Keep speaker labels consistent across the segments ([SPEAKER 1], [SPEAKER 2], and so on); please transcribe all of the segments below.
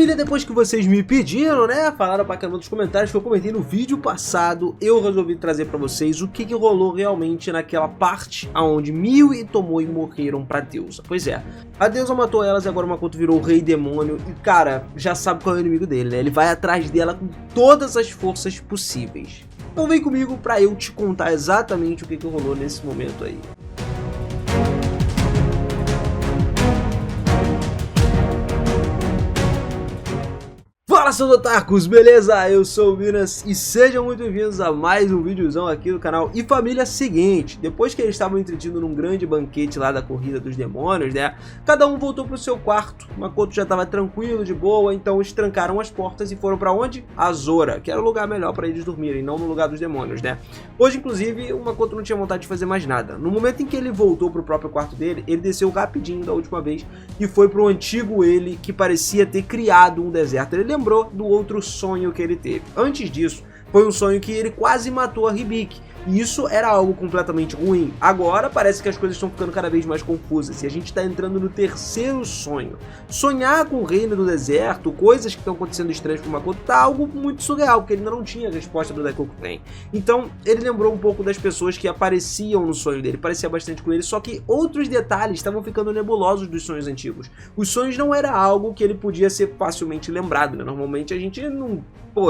[SPEAKER 1] Família, depois que vocês me pediram, né, falaram pra caramba dos comentários que eu comentei no vídeo passado, eu resolvi trazer pra vocês o que rolou realmente naquela parte onde Miu e Tomoe morreram pra deusa. Pois é, a deusa matou elas e agora o Makoto virou o rei demônio e, cara, já sabe qual é o inimigo dele, né? Ele vai atrás dela com todas as forças possíveis. Então vem comigo pra eu te contar exatamente o que rolou nesse momento aí. Fala, seus otakus, beleza? Eu sou o Minas e sejam muito bem-vindos a mais um videozão aqui do canal. E família, seguinte, depois que eles estavam entretidos num grande banquete lá da corrida dos demônios, né? Cada um voltou pro seu quarto, Makoto já tava tranquilo, de boa, então eles trancaram as portas e foram pra onde? Azora, que era o lugar melhor pra eles dormirem, não no lugar dos demônios, né? Hoje, inclusive, o Makoto não tinha vontade de fazer mais nada. No momento em que ele voltou pro próprio quarto dele, ele desceu rapidinho da última vez e foi pro antigo ele que parecia ter criado um deserto. Ele lembrou do outro sonho que ele teve. Antes disso, foi um sonho que ele quase matou a Hibiki. E isso era algo completamente ruim. Agora parece que as coisas estão ficando cada vez mais confusas e a gente está entrando no terceiro sonho. Sonhar com o reino do deserto, coisas que estão acontecendo estranhas para o Makoto, tá algo muito surreal, porque ele ainda não tinha a resposta do Daikoku Ten. Então ele lembrou um pouco das pessoas que apareciam no sonho dele, parecia bastante com ele, só que outros detalhes estavam ficando nebulosos dos sonhos antigos. Os sonhos não era algo que ele podia ser facilmente lembrado, né? Normalmente a gente não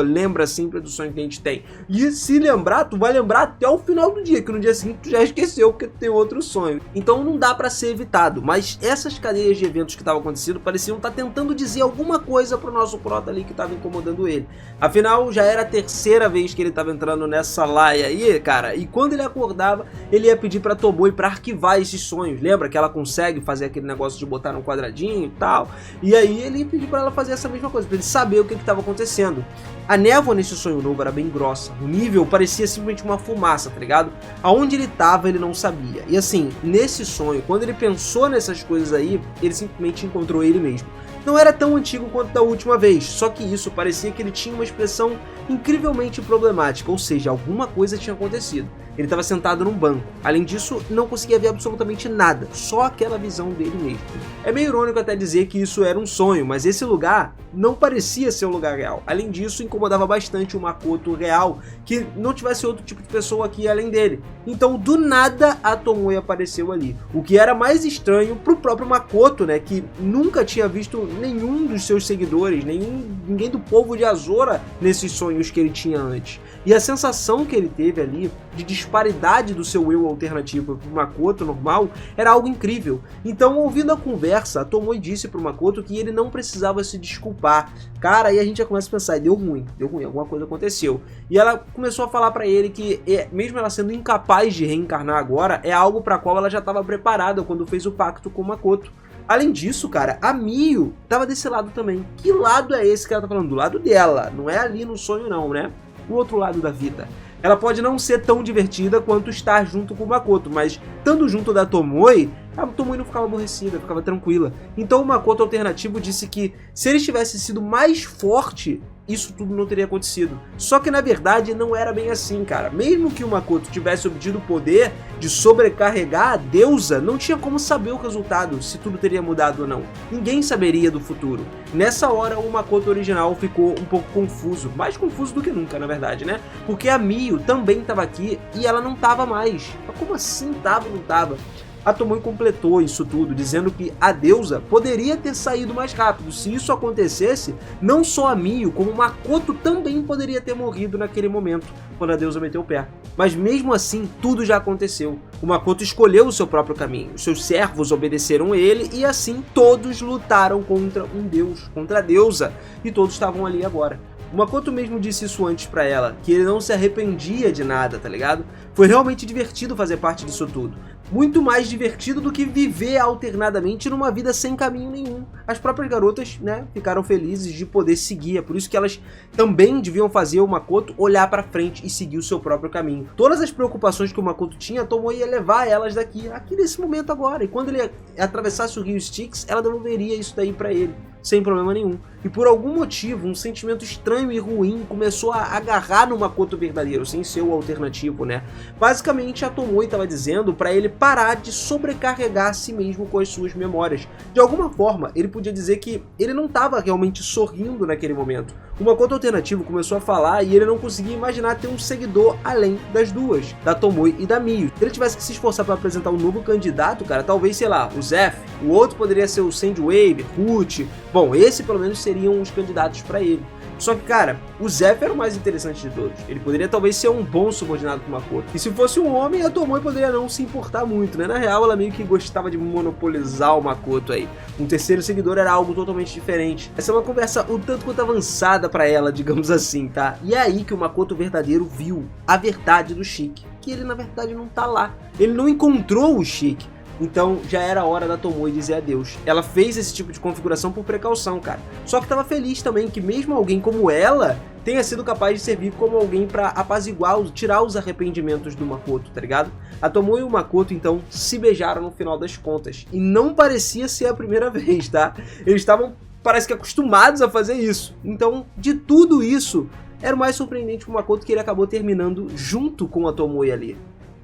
[SPEAKER 1] lembra sempre do sonho que a gente tem. E se lembrar, tu vai lembrar até o final do dia, que no dia seguinte tu já esqueceu porque tu tem outro sonho. Então não dá pra ser evitado, mas essas cadeias de eventos que estavam acontecendo pareciam estar tentando dizer alguma coisa pro nosso prota ali que estava incomodando ele. Afinal, já era a terceira vez que ele estava entrando nessa laia aí, cara, e quando ele acordava, ele ia pedir pra Tomoe pra arquivar esses sonhos. Lembra que ela consegue fazer aquele negócio de botar num quadradinho e tal? E aí ele ia pedir pra ela fazer essa mesma coisa, pra ele saber o que estava acontecendo. A névoa nesse sonho novo era bem grossa, o nível parecia simplesmente uma fumaça, tá ligado? Aonde ele tava ele não sabia. E assim, nesse sonho, quando ele pensou nessas coisas aí, ele simplesmente encontrou ele mesmo. Não era tão antigo quanto da última vez, só que isso parecia que ele tinha uma expressão incrivelmente problemática, ou seja, alguma coisa tinha acontecido. Ele estava sentado num banco. Além disso, não conseguia ver absolutamente nada, só aquela visão dele mesmo. É meio irônico até dizer que isso era um sonho, mas esse lugar não parecia ser um lugar real. Além disso, incomodava bastante o Makoto real, que não tivesse outro tipo de pessoa aqui além dele. Então, do nada, a Tomoe apareceu ali. O que era mais estranho pro próprio Makoto, né, que nunca tinha visto nenhum dos seus seguidores, ninguém do povo de Azora nesses sonhos que ele tinha antes. E a sensação que ele teve ali de disparidade do seu eu alternativo pro Makoto normal era algo incrível. Então, ouvindo a conversa, a Tomoe disse pro Makoto que ele não precisava se desculpar. Cara, aí a gente já começa a pensar, deu ruim, alguma coisa aconteceu. E ela começou a falar pra ele que, mesmo ela sendo incapaz de reencarnar agora, é algo pra qual ela já estava preparada quando fez o pacto com o Makoto. Além disso, cara, a Miu tava desse lado também. Que lado é esse que ela tá falando? Do lado dela, não é ali no sonho não, né? O outro lado da vida. Ela pode não ser tão divertida quanto estar junto com o Makoto, mas estando junto da Tomoe, a Tomoe não ficava aborrecida, ficava tranquila. Então o Makoto alternativo disse que se ele tivesse sido mais forte, isso tudo não teria acontecido. Só que na verdade não era bem assim, cara. Mesmo que o Makoto tivesse obtido o poder de sobrecarregar a deusa, não tinha como saber o resultado, se tudo teria mudado ou não. Ninguém saberia do futuro. Nessa hora o Makoto original ficou um pouco confuso, mais confuso do que nunca, na verdade, né? Porque a Miu também estava aqui e ela não estava mais. Mas como assim tava ou não tava? A Tomoe completou isso tudo, dizendo que a deusa poderia ter saído mais rápido. Se isso acontecesse, não só a Miu, como Makoto também poderia ter morrido naquele momento, quando a deusa meteu o pé. Mas mesmo assim, tudo já aconteceu. O Makoto escolheu o seu próprio caminho, seus servos obedeceram ele e assim todos lutaram contra um deus, contra a deusa, e todos estavam ali agora. O Makoto mesmo disse isso antes pra ela, que ele não se arrependia de nada, tá ligado? Foi realmente divertido fazer parte disso tudo. Muito mais divertido do que viver alternadamente numa vida sem caminho nenhum. As próprias garotas, né, ficaram felizes de poder seguir, é por isso que elas também deviam fazer o Makoto olhar pra frente e seguir o seu próprio caminho. Todas as preocupações que o Makoto tinha, a Tomoe ia levar elas daqui, aqui nesse momento agora. E quando ele atravessasse o rio Styx, ela devolveria isso daí pra ele, sem problema nenhum. e por algum motivo um sentimento estranho e ruim começou a agarrar no Makoto verdadeiro, sem ser o alternativo, né? Basicamente a Tomoe estava dizendo para ele parar de sobrecarregar a si mesmo com as suas memórias. De alguma forma, ele podia dizer que ele não estava realmente sorrindo naquele momento. O Makoto alternativo começou a falar e ele não conseguia imaginar ter um seguidor além das duas, da Tomoe e da Mio. Se ele tivesse que se esforçar para apresentar um novo candidato, cara, talvez, sei lá, o Zef, o outro poderia ser o Sandwave, Ruth. Bom, esse pelo menos seriam os candidatos para ele. Só que, cara, o Zef era o mais interessante de todos. Ele poderia talvez ser um bom subordinado pro Makoto. E se fosse um homem, a Tomoe poderia não se importar muito, né? Na real, ela meio que gostava de monopolizar o Makoto aí. Um terceiro seguidor era algo totalmente diferente. Essa é uma conversa um tanto quanto avançada pra ela, digamos assim, tá? E é aí que o Makoto verdadeiro viu a verdade do Shiki. Que ele, na verdade, não tá lá. Ele não encontrou o Shiki. Então já era a hora da Tomoe dizer adeus. Ela fez esse tipo de configuração por precaução, cara. Só que tava feliz também que mesmo alguém como ela tenha sido capaz de servir como alguém pra apaziguar, tirar os arrependimentos do Makoto, tá ligado? A Tomoe e o Makoto então se beijaram no final das contas. E não parecia ser a primeira vez, tá? Eles estavam, parece que, acostumados a fazer isso. Então, de tudo isso, era o mais surpreendente pro Makoto que ele acabou terminando junto com a Tomoe ali.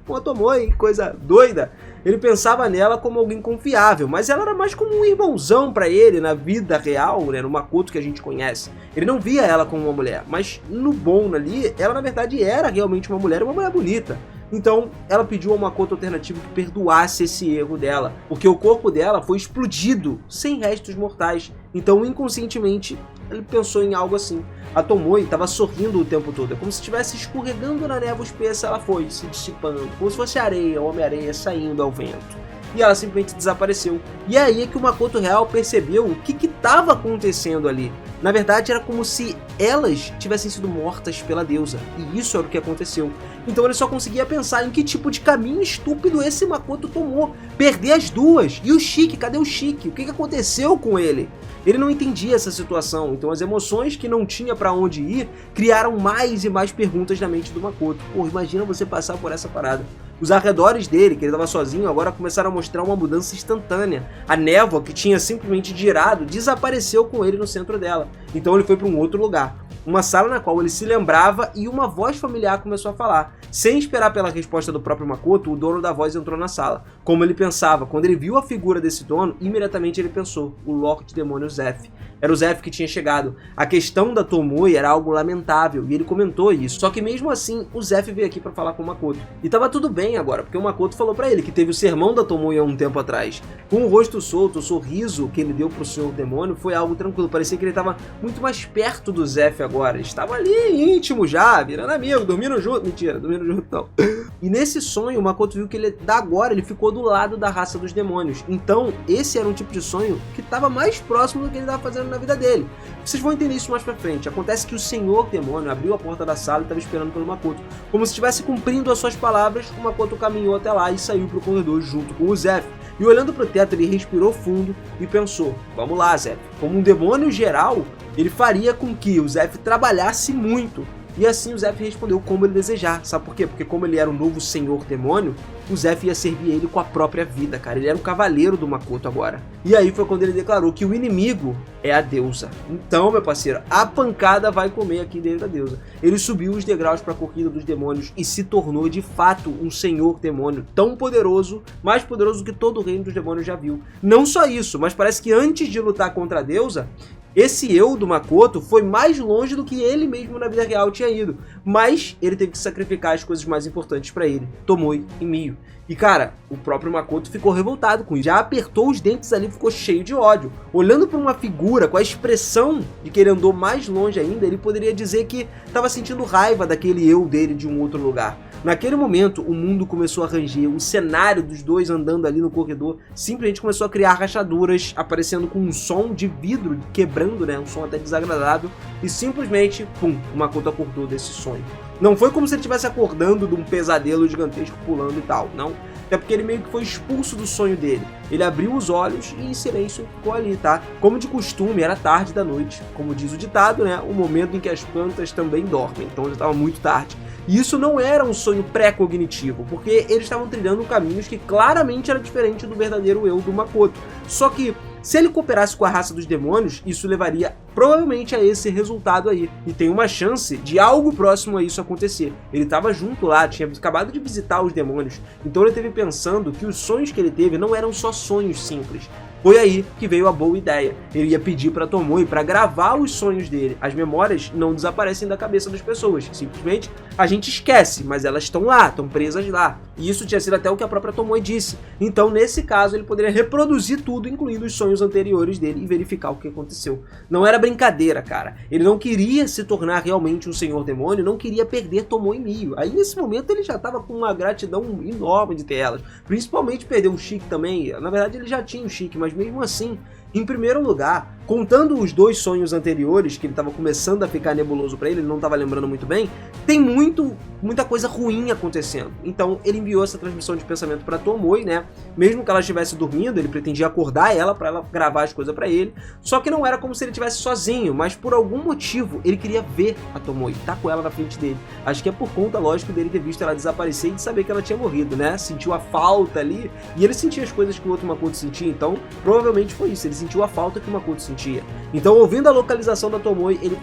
[SPEAKER 1] Com a Tomoe, coisa doida. Ele pensava nela como alguém confiável, mas ela era mais como um irmãozão pra ele na vida real, né, no Makoto que a gente conhece. Ele não via ela como uma mulher, mas no bom ali, ela na verdade era realmente uma mulher bonita. Então, ela pediu ao Makoto alternativo que perdoasse esse erro dela, porque o corpo dela foi explodido, sem restos mortais. Então, inconscientemente, ele pensou em algo assim. A Tomoe estava sorrindo o tempo todo, é como se estivesse escorregando na névoa espessa, ela foi se dissipando, como se fosse areia, Homem-Areia saindo ao vento. E ela simplesmente desapareceu. E aí é que o Makoto real percebeu o que estava acontecendo ali. Na verdade, era como se elas tivessem sido mortas pela deusa. E isso era o que aconteceu. Então ele só conseguia pensar em que tipo de caminho estúpido esse Makoto tomou. Perder as duas. E o Shiki? Cadê o Shiki? O que aconteceu com ele? Ele não entendia essa situação, então as emoções que não tinha pra onde ir criaram mais e mais perguntas na mente do Makoto. Pô, imagina você passar por essa parada. Os arredores dele, que ele estava sozinho, agora começaram a mostrar uma mudança instantânea. A névoa, que tinha simplesmente girado, desapareceu com ele no centro dela. Então ele foi para um outro lugar. Uma sala na qual ele se lembrava e uma voz familiar começou a falar. Sem esperar pela resposta do próprio Makoto, o dono da voz entrou na sala. Como ele pensava, quando ele viu a figura desse dono, imediatamente ele pensou, o Lorde Demônio Zef. Era o Zef que tinha chegado. A questão da Tomoe era algo lamentável, e ele comentou isso. Só que mesmo assim, o Zef veio aqui pra falar com o Makoto. E tava tudo bem agora, porque o Makoto falou pra ele que teve o sermão da Tomoe há um tempo atrás. Com o rosto solto, o sorriso que ele deu pro Senhor Demônio foi algo tranquilo. Parecia que ele tava muito mais perto do Zef agora. Eles estavam ali íntimo já, virando amigo, dormindo junto. Mentira, dormindo junto não. E nesse sonho, o Makoto viu que ele, da agora, ele ficou do lado da raça dos demônios. Então, esse era um tipo de sonho que tava mais próximo do que ele tava fazendo na vida dele. Vocês vão entender isso mais pra frente. Acontece que o Senhor Demônio abriu a porta da sala e estava esperando pelo Makoto. Como se estivesse cumprindo as suas palavras, o Makoto caminhou até lá e saiu pro corredor junto com o Zef. E olhando pro teto, ele respirou fundo e pensou, vamos lá, Zef. Como um demônio geral, ele faria com que o Zef trabalhasse muito. E assim o Zef respondeu como ele desejar. Sabe por quê? Porque como ele era o novo Senhor Demônio, o Zef ia servir ele com a própria vida, cara. Ele era o cavaleiro do Makoto agora. E aí foi quando ele declarou que o inimigo é a deusa. Então, meu parceiro, a pancada vai comer aqui dentro da deusa. Ele subiu os degraus para a corrida dos demônios e se tornou de fato um Senhor Demônio tão poderoso, mais poderoso que todo o reino dos demônios já viu. Não só isso, mas parece que antes de lutar contra a deusa, esse eu do Makoto foi mais longe do que ele mesmo na vida real tinha ido. Mas ele teve que sacrificar as coisas mais importantes pra ele, Tomoe e Mio. E cara, o próprio Makoto ficou revoltado com isso. Já apertou os dentes ali, ficou cheio de ódio. Olhando para uma figura com a expressão de que ele andou mais longe ainda, ele poderia dizer que estava sentindo raiva daquele eu dele de um outro lugar. Naquele momento, o mundo começou a ranger, o cenário dos dois andando ali no corredor simplesmente começou a criar rachaduras, aparecendo com um som de vidro quebrando, né, um som até desagradável, e simplesmente, pum, o Makoto acordou desse sonho. Não foi como se ele estivesse acordando de um pesadelo gigantesco pulando e tal, não. Até porque ele meio que foi expulso do sonho dele. Ele abriu os olhos e em silêncio ficou ali, tá? Como de costume, era tarde da noite. Como diz o ditado, né? O momento em que as plantas também dormem. Então já estava muito tarde. E isso não era um sonho pré-cognitivo, porque eles estavam trilhando caminhos que claramente era diferente do verdadeiro eu do Makoto. Só que Se ele cooperasse com a raça dos demônios, isso levaria provavelmente a esse resultado aí. E tem uma chance de algo próximo a isso acontecer. Ele estava junto lá, tinha acabado de visitar os demônios, então ele esteve pensando que os sonhos que ele teve não eram só sonhos simples. Foi aí que veio a boa ideia. Ele ia pedir para Tomoe para gravar os sonhos dele. As memórias não desaparecem da cabeça das pessoas. Simplesmente a gente esquece, mas elas estão lá, estão presas lá. E isso tinha sido até o que a própria Tomoe disse. Então, nesse caso, ele poderia reproduzir tudo, incluindo os sonhos anteriores dele, e verificar o que aconteceu. Não era brincadeira, cara. Ele não queria se tornar realmente um senhor demônio, não queria perder Tomoe e Mio. Aí, nesse momento, ele já estava com uma gratidão enorme de ter elas. Principalmente perder o Shiki também. Na verdade, ele já tinha o Shiki, mas mesmo assim, em primeiro lugar, contando os dois sonhos anteriores, que ele estava começando a ficar nebuloso para ele não estava lembrando muito bem, tem muita coisa ruim acontecendo. Então ele enviou essa transmissão de pensamento para Tomoe, né? Mesmo que ela estivesse dormindo, ele pretendia acordar ela para ela gravar as coisas para ele. Só que não era como se ele estivesse sozinho, mas por algum motivo ele queria ver a Tomoe, tá com ela na frente dele. Acho que é por conta, lógico, dele ter visto ela desaparecer e de saber que ela tinha morrido, né? Sentiu a falta ali, e ele sentia as coisas que o outro Makoto sentia, então provavelmente foi isso, ele sentiu a falta que o Makoto sentia. Então, ouvindo a localização da Tomoe, ele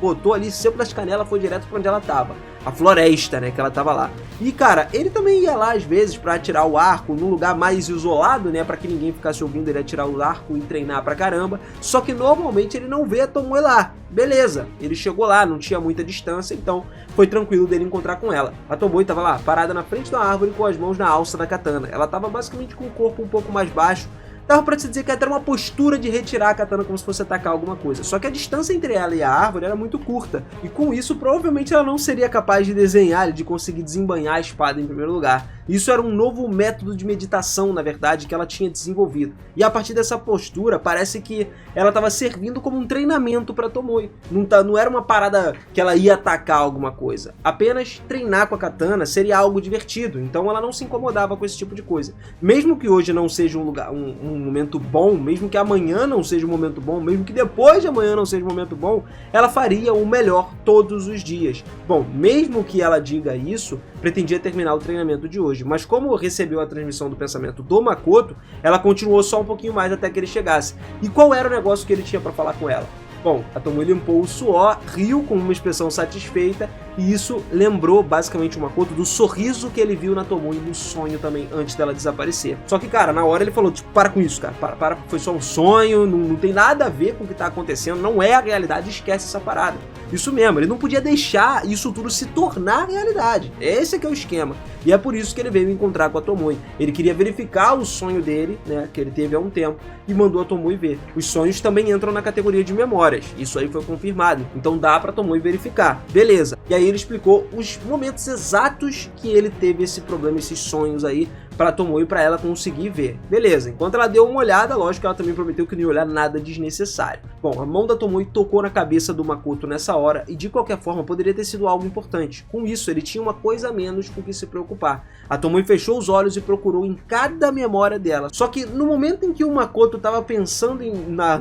[SPEAKER 1] botou ali, sempre das canelas, foi direto pra onde ela tava. A floresta, né, que ela tava lá. E, cara, ele também ia lá, às vezes, pra atirar o arco num lugar mais isolado, né, pra que ninguém ficasse ouvindo ele atirar o arco e treinar pra caramba. Só que, normalmente, ele não vê a Tomoe lá. Beleza, ele chegou lá, não tinha muita distância, então foi tranquilo dele encontrar com ela. A Tomoe tava lá, parada na frente da árvore com as mãos na alça da katana. Ela tava basicamente com o corpo um pouco mais baixo. Dava pra se dizer que era uma postura de retirar a katana como se fosse atacar alguma coisa. Só que a distância entre ela e a árvore era muito curta. E com isso, provavelmente ela não seria capaz de desenhar, de conseguir desembainhar a espada em primeiro lugar. Isso era um novo método de meditação, na verdade, que ela tinha desenvolvido. E a partir dessa postura, parece que ela estava servindo como um treinamento para Tomoe. Não era uma parada que ela ia atacar alguma coisa. Apenas treinar com a katana seria algo divertido. Então ela não se incomodava com esse tipo de coisa. Mesmo que hoje não seja um momento bom, mesmo que amanhã não seja um momento bom, mesmo que depois de amanhã não seja um momento bom, ela faria o melhor todos os dias. Bom, mesmo que ela diga isso, pretendia terminar o treinamento de hoje, mas como recebeu a transmissão do pensamento do Makoto, ela continuou só um pouquinho mais até que ele chegasse. E qual era o negócio que ele tinha para falar com ela? Bom, a Tomoe limpou o suor, riu com uma expressão satisfeita, e isso lembrou basicamente o Makoto do sorriso que ele viu na Tomoe no sonho também, antes dela desaparecer. Só que, cara, na hora ele falou, tipo, para com isso, cara, para, foi só um sonho, não tem nada a ver com o que tá acontecendo, não é a realidade, esquece essa parada. Isso mesmo, ele não podia deixar isso tudo se tornar realidade. Esse é que é o esquema. E é por isso que ele veio encontrar com a Tomoe. Ele queria verificar o sonho dele, né, que ele teve há um tempo, e mandou a Tomoe ver. Os sonhos também entram na categoria de memórias. Isso aí foi confirmado. Então dá pra Tomoe verificar. Beleza. E aí ele explicou os momentos exatos que ele teve esse problema, esses sonhos aí, pra Tomoe, pra ela conseguir ver. Beleza, enquanto ela deu uma olhada, lógico que ela também prometeu que não ia olhar nada desnecessário. Bom, a mão da Tomoe tocou na cabeça do Makoto nessa hora, e de qualquer forma poderia ter sido algo importante. Com isso, ele tinha uma coisa a menos com que se preocupar. A Tomoe fechou os olhos e procurou em cada memória dela. Só que no momento em que o Makoto estava pensando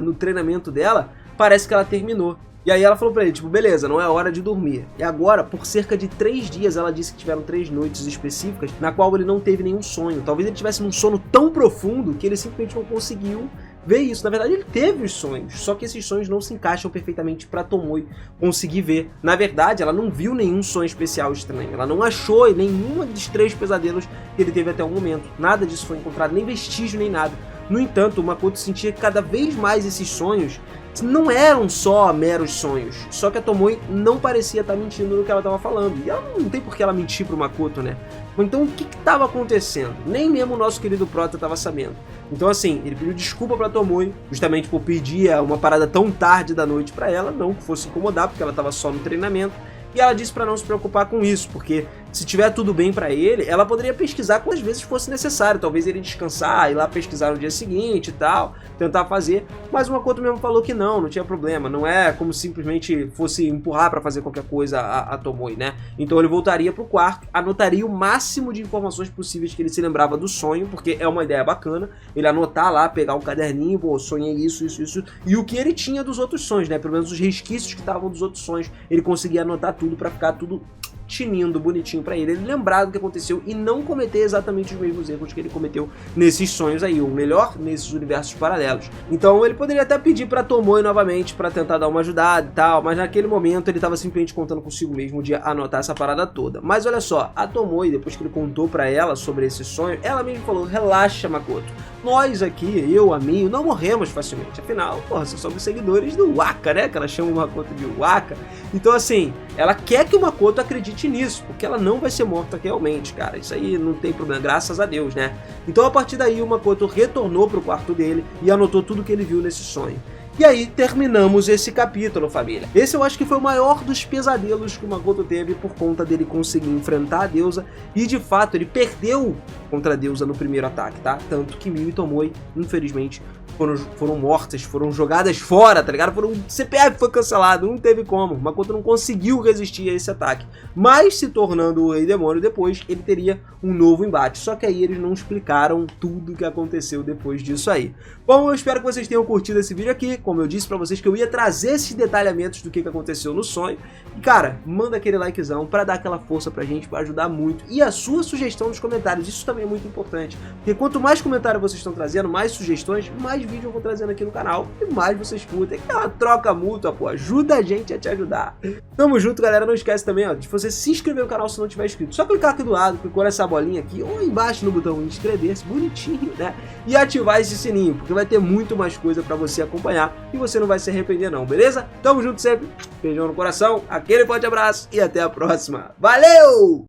[SPEAKER 1] no treinamento dela, parece que ela terminou. E aí ela falou pra ele, tipo, beleza, não é hora de dormir. E agora, por cerca de 3 dias, ela disse que tiveram 3 noites específicas, na qual ele não teve nenhum sonho. Talvez ele tivesse num sono tão profundo que ele simplesmente não conseguiu ver isso. Na verdade, ele teve os sonhos, só que esses sonhos não se encaixam perfeitamente pra Tomoe conseguir ver. Na verdade, ela não viu nenhum sonho especial estranho. Ela não achou nenhum dos 3 pesadelos que ele teve até o momento. Nada disso foi encontrado, nem vestígio, nem nada. No entanto, o Makoto sentia que cada vez mais esses sonhos não eram só meros sonhos, só que a Tomoe não parecia estar mentindo no que ela estava falando, e ela não tem por que ela mentir pro Makoto, né? Então o que estava acontecendo? Nem mesmo o nosso querido Prota estava sabendo. Então assim, ele pediu desculpa pra Tomoe, justamente por pedir uma parada tão tarde da noite pra ela, não que fosse incomodar, porque ela estava só no treinamento, e ela disse pra não se preocupar com isso, porque se tiver tudo bem pra ele, ela poderia pesquisar quantas vezes fosse necessário. Talvez ele descansar, ir lá pesquisar no dia seguinte e tal, tentar fazer. Mas o Makoto mesmo falou que não tinha problema. Não é como simplesmente fosse empurrar pra fazer qualquer coisa a Tomoe, né? Então ele voltaria pro quarto, anotaria o máximo de informações possíveis que ele se lembrava do sonho, porque é uma ideia bacana. Ele anotar lá, pegar um caderninho, pô, sonhei isso, e o que ele tinha dos outros sonhos, né? Pelo menos os resquícios que estavam dos outros sonhos, ele conseguia anotar tudo pra ficar tudo tinindo bonitinho pra ele lembrar do que aconteceu e não cometer exatamente os mesmos erros que ele cometeu nesses sonhos aí, ou melhor, nesses universos paralelos. Então ele poderia até pedir pra Tomoe novamente pra tentar dar uma ajudada e tal, mas naquele momento ele tava simplesmente contando consigo mesmo de anotar essa parada toda. Mas olha só, a Tomoe, depois que ele contou pra ela sobre esse sonho, ela mesmo falou: relaxa, Makoto, nós aqui, eu, a Miu, não morremos facilmente, afinal, porra, são só os seguidores do Waka, né, que ela chama o Makoto de Waka. Então assim, ela quer que o Makoto acredite nisso, porque ela não vai ser morta realmente, cara, isso aí não tem problema, graças a Deus, né. Então a partir daí o Makoto retornou pro quarto dele e anotou tudo que ele viu nesse sonho. E aí terminamos esse capítulo, família. Esse eu acho que foi o maior dos pesadelos que o Makoto teve por conta dele conseguir enfrentar a deusa e de fato ele perdeu contra a deusa no primeiro ataque, tá? Tanto que Miu e Tomoe, infelizmente, foram mortas, foram jogadas fora, tá ligado? O CPF foi cancelado, não teve como. O Makoto não conseguiu resistir a esse ataque. Mas se tornando o Rei Demônio depois, ele teria um novo embate. Só que aí eles não explicaram tudo o que aconteceu depois disso aí. Bom, eu espero que vocês tenham curtido esse vídeo aqui. Como eu disse pra vocês que eu ia trazer esses detalhamentos do que aconteceu no sonho. E cara, manda aquele likezão pra dar aquela força pra gente, pra ajudar muito. E a sua sugestão nos comentários, isso também é muito importante. Porque quanto mais comentários vocês estão trazendo, mais sugestões, mais vídeo eu vou trazendo aqui no canal e mais vocês curtem. É uma troca mútua, pô, ajuda a gente a te ajudar. Tamo junto, galera, não esquece também, ó, de você se inscrever no canal se não tiver inscrito. Só clicar aqui do lado, clicou nessa bolinha aqui ou embaixo no botão inscrever-se, bonitinho, né? E ativar esse sininho, porque vai ter muito mais coisa pra você acompanhar e você não vai se arrepender não, beleza? Tamo junto sempre, beijão no coração, aquele forte abraço e até a próxima. Valeu!